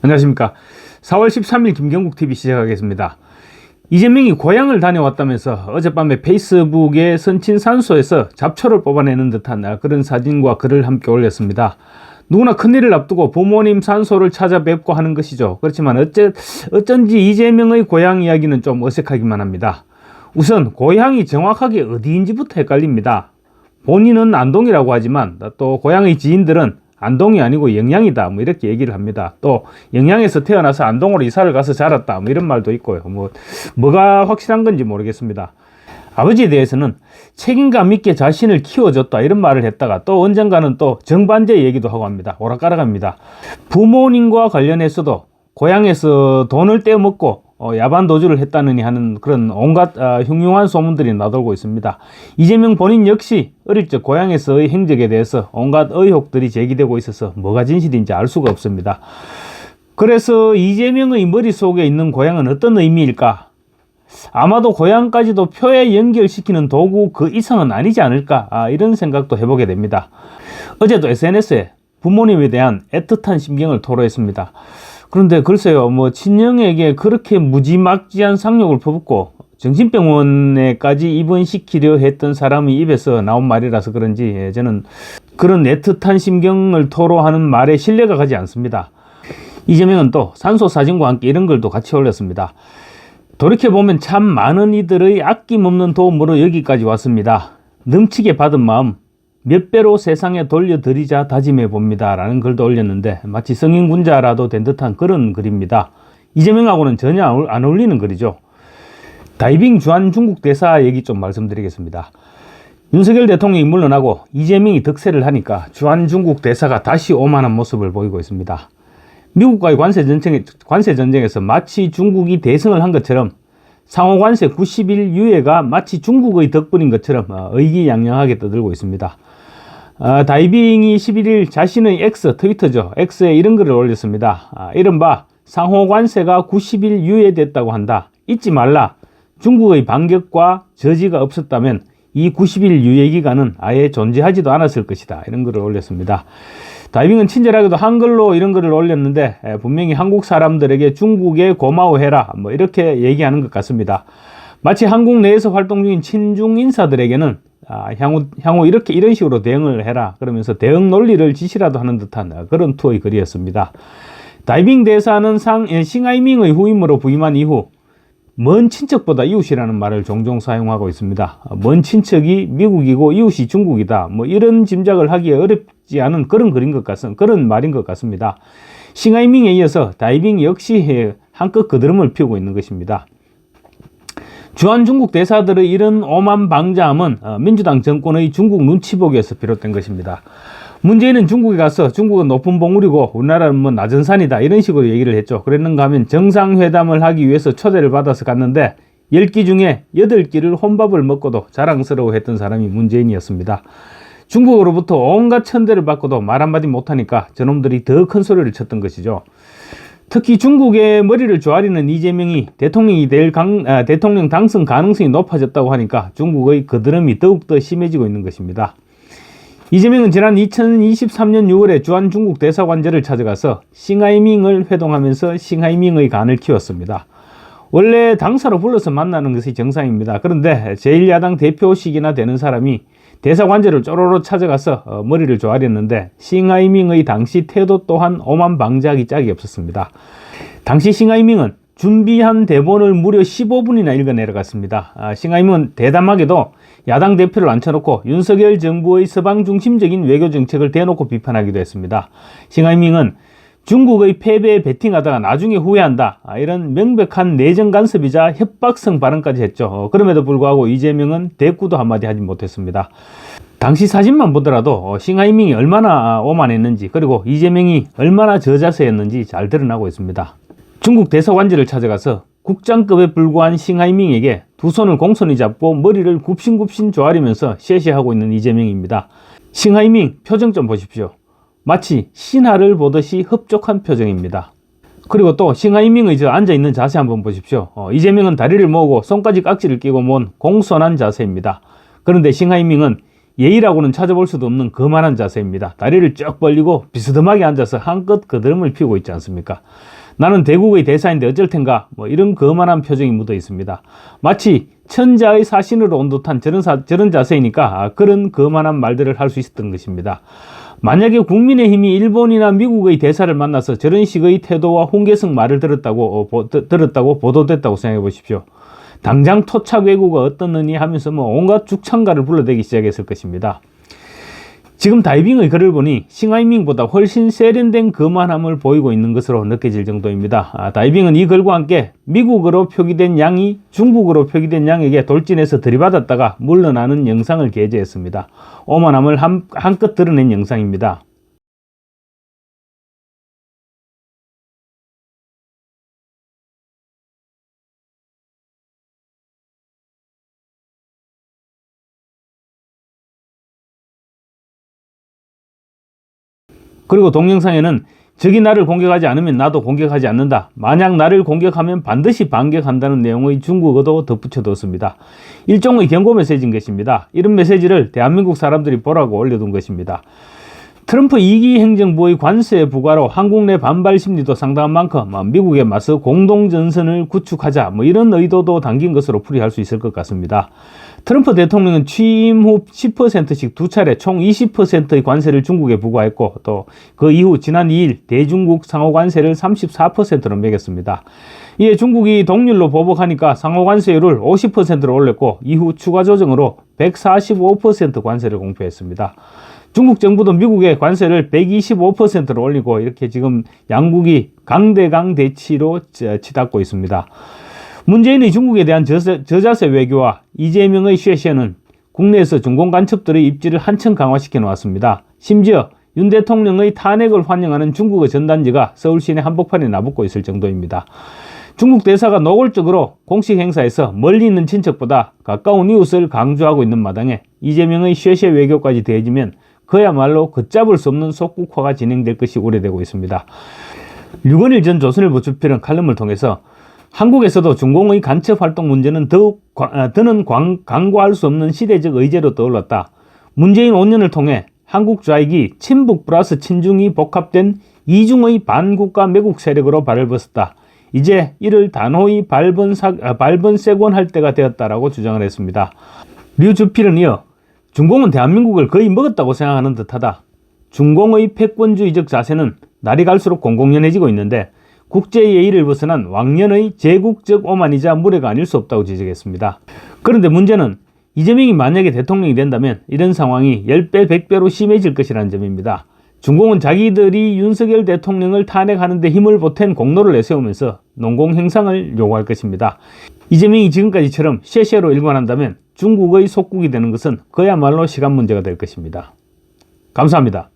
안녕하십니까. 4월 13일 김경국TV 시작하겠습니다. 이재명이 고향을 다녀왔다면서 어젯밤에 페이스북에 선친 산소에서 잡초를 뽑아내는 듯한 그런 사진과 글을 함께 올렸습니다. 누구나 큰일을 앞두고 부모님 산소를 찾아뵙고 하는 것이죠. 그렇지만 어쩐지 이재명의 고향 이야기는 좀 어색하기만 합니다. 우선 고향이 정확하게 어디인지부터 헷갈립니다. 본인은 안동이라고 하지만 또 고향의 지인들은 안동이 아니고 영양이다 이렇게 얘기를 합니다. 또 영양에서 태어나서 안동으로 이사를 가서 자랐다 이런 말도 있고요. 뭐가 확실한 건지 모르겠습니다. 아버지에 대해서는 책임감 있게 자신을 키워줬다 이런 말을 했다가 또 언젠가는 또 정반대 얘기도 하고 합니다. 오락가락합니다. 부모님과 관련해서도 고향에서 돈을 떼어먹고 야반도주를 했다느니 하는 그런 온갖 흉흉한 소문들이 나돌고 있습니다. 이재명 본인 역시 어릴 적 고향에서의 행적에 대해서 온갖 의혹들이 제기되고 있어서 뭐가 진실인지 알 수가 없습니다. 그래서 이재명의 머릿속에 있는 고향은 어떤 의미일까? 아마도 고향까지도 표에 연결시키는 도구 그 이상은 아니지 않을까? 이런 생각도 해보게 됩니다. 어제도 SNS에 부모님에 대한 애틋한 심경을 토로했습니다. 그런데 글쎄요, 친형에게 그렇게 무지막지한 상욕을 퍼붓고 정신병원에까지 입원시키려 했던 사람의 입에서 나온 말이라서 그런지 저는 그런 애틋한 심경을 토로하는 말에 신뢰가 가지 않습니다. 이재명은 또 산소 사진과 함께 이런 글도 같이 올렸습니다. 돌이켜보면 참 많은 이들의 아낌없는 도움으로 여기까지 왔습니다. 넘치게 받은 마음 몇 배로 세상에 돌려드리자 다짐해 봅니다 라는 글도 올렸는데 마치 성인군자라도 된 듯한 그런 글입니다. 이재명하고는 전혀 안 어울리는 글이죠. 다이빙 주한 중국 대사 얘기 좀 말씀드리겠습니다. 윤석열 대통령이 물러나고 이재명이 득세를 하니까 주한 중국 대사가 다시 오만한 모습을 보이고 있습니다. 미국과의 관세 전쟁에서 마치 중국이 대승을 한 것처럼 상호관세 90일 유예가 마치 중국의 덕분인 것처럼 의기양양하게 떠들고 있습니다. 다이빙이 11일 자신의 트위터죠. X에 이런 글을 올렸습니다. 이른바 상호관세가 90일 유예됐다고 한다. 잊지 말라. 중국의 반격과 저지가 없었다면 이 90일 유예기간은 아예 존재하지도 않았을 것이다. 이런 글을 올렸습니다. 다이빙은 친절하게도 한글로 이런 글을 올렸는데 분명히 한국 사람들에게 중국에 고마워해라 이렇게 얘기하는 것 같습니다. 마치 한국 내에서 활동 중인 친중 인사들에게는 향후 이런 식으로 대응을 해라 그러면서 대응 논리를 지시라도 하는 듯한 그런 투어의 글이었습니다. 다이빙 대사는 싱하이밍의 후임으로 부임한 이후 먼 친척보다 이웃이라는 말을 종종 사용하고 있습니다. 먼 친척이 미국이고 이웃이 중국이다 이런 짐작을 하기에 어렵지 않은 그런 그런 말인 것 같습니다. 싱하이밍에 이어서 다이빙 역시 한껏 그드름을 피우고 있는 것입니다. 주한 중국 대사들의 이런 오만 방자함은 민주당 정권의 중국 눈치보기에서 비롯된 것입니다. 문재인은 중국에 가서 중국은 높은 봉우리고 우리나라는 낮은 산이다 이런 식으로 얘기를 했죠. 그랬는가 하면 정상회담을 하기 위해서 초대를 받아서 갔는데 10끼 중에 8끼를 혼밥을 먹고도 자랑스러워했던 사람이 문재인이었습니다. 중국으로부터 온갖 천대를 받고도 말 한마디 못하니까 저놈들이 더 큰 소리를 쳤던 것이죠. 특히 중국의 머리를 조아리는 이재명이 대통령이 될 대통령 당선 가능성이 높아졌다고 하니까 중국의 그드름이 더욱더 심해지고 있는 것입니다. 이재명은 지난 2023년 6월에 주한 중국 대사관제를 찾아가서 싱하이밍을 회동하면서 싱하이밍의 간을 키웠습니다. 원래 당사로 불러서 만나는 것이 정상입니다. 그런데 제1야당 대표식이나 되는 사람이 대사관제를 쪼로로 찾아가서 머리를 조아렸는데 싱하이밍의 당시 태도 또한 오만방자하기 짝이 없었습니다. 당시 싱하이밍은 준비한 대본을 무려 15분이나 읽어 내려갔습니다. 싱하이밍은 대담하게도 야당 대표를 앉혀놓고 윤석열 정부의 서방 중심적인 외교 정책을 대놓고 비판하기도 했습니다. 싱하이밍은 중국의 패배에 베팅하다가 나중에 후회한다 이런 명백한 내정 간섭이자 협박성 발언까지 했죠. 그럼에도 불구하고 이재명은 대꾸도 한마디 하지 못했습니다. 당시 사진만 보더라도 싱하이밍이 얼마나 오만했는지 그리고 이재명이 얼마나 저자세였는지 잘 드러나고 있습니다. 중국 대사관제를 찾아가서 국장급에 불과한 싱하이밍에게 두 손을 공손히 잡고 머리를 굽신굽신 조아리면서 쉐쉐하고 있는 이재명입니다. 싱하이밍 표정 좀 보십시오. 마치 신하를 보듯이 흡족한 표정입니다. 그리고 또 싱하이밍의 앉아있는 자세 한번 보십시오. 이재명은 다리를 모으고 손가지 깍지를 끼고 모은 공손한 자세입니다. 그런데 싱하이밍은 예의라고는 찾아볼 수도 없는 거만한 자세입니다. 다리를 쭉 벌리고 비스듬하게 앉아서 한껏 그드름을 피우고 있지 않습니까? 나는 대국의 대사인데 어쩔 텐가, 뭐 이런 거만한 표정이 묻어 있습니다. 마치 천자의 사신으로 온 듯한 저런 자세이니까 그런 거만한 말들을 할 수 있었던 것입니다. 만약에 국민의힘이 일본이나 미국의 대사를 만나서 저런 식의 태도와 홍계성 말을 들었다고 보도됐다고 생각해 보십시오. 당장 토착 왜구가 어떻느니 하면서 온갖 죽창가를 불러대기 시작했을 것입니다. 지금 다이빙의 글을 보니 싱하이밍보다 훨씬 세련된 거만함을 보이고 있는 것으로 느껴질 정도입니다. 다이빙은 이 글과 함께 미국으로 표기된 양이 중국으로 표기된 양에게 돌진해서 들이받았다가 물러나는 영상을 게재했습니다. 오만함을 한껏 드러낸 영상입니다. 그리고 동영상에는 적이 나를 공격하지 않으면 나도 공격하지 않는다. 만약 나를 공격하면 반드시 반격한다는 내용의 중국어도 덧붙여뒀습니다. 일종의 경고 메시지인 것입니다. 이런 메시지를 대한민국 사람들이 보라고 올려둔 것입니다. 트럼프 2기 행정부의 관세 부과로 한국 내 반발 심리도 상당한 만큼 미국에 맞서 공동전선을 구축하자 이런 의도도 담긴 것으로 풀이할 수 있을 것 같습니다. 트럼프 대통령은 취임 후 10%씩 두 차례 총 20%의 관세를 중국에 부과했고 또 그 이후 지난 2일 대중국 상호관세를 34%로 매겼습니다. 이에 중국이 동률로 보복하니까 상호관세율을 50%로 올렸고 이후 추가 조정으로 145% 관세를 공표했습니다. 중국 정부도 미국의 관세를 125%로 올리고 이렇게 지금 양국이 강대강 대치로 치닫고 있습니다. 문재인의 중국에 대한 저자세 외교와 이재명의 쉐쉐는 국내에서 중공 간첩들의 입지를 한층 강화시켜 놓았습니다. 심지어 윤 대통령의 탄핵을 환영하는 중국의 전단지가 서울 시내 한복판에 나붙고 있을 정도입니다. 중국 대사가 노골적으로 공식 행사에서 멀리 있는 친척보다 가까운 이웃을 강조하고 있는 마당에 이재명의 쉐쉐 외교까지 더해지면 그야말로 걷잡을 수 없는 속국화가 진행될 것이 우려되고 있습니다. 류건일 전 조선일보 주필은 칼럼을 통해서 한국에서도 중공의 간첩 활동 문제는 더는 간과할 수 없는 시대적 의제로 떠올랐다. 문재인 5년을 통해 한국 좌익이 친북 플러스 친중이 복합된 이중의 반국가 매국 세력으로 발을 벗었다. 이제 이를 단호히 발본색원할 때가 되었다라고 주장을 했습니다. 류 주필은 이어 중공은 대한민국을 거의 먹었다고 생각하는 듯하다. 중공의 패권주의적 자세는 날이 갈수록 공공연해지고 있는데 국제 예의를 벗어난 왕년의 제국적 오만이자 무례가 아닐 수 없다고 지적했습니다. 그런데 문제는 이재명이 만약에 대통령이 된다면 이런 상황이 10배, 100배로 심해질 것이라는 점입니다. 중공은 자기들이 윤석열 대통령을 탄핵하는 데 힘을 보탠 공로를 내세우면서 농공행상을 요구할 것입니다. 이재명이 지금까지처럼 쉐쉐로 일관한다면 중국의 속국이 되는 것은 그야말로 시간 문제가 될 것입니다. 감사합니다.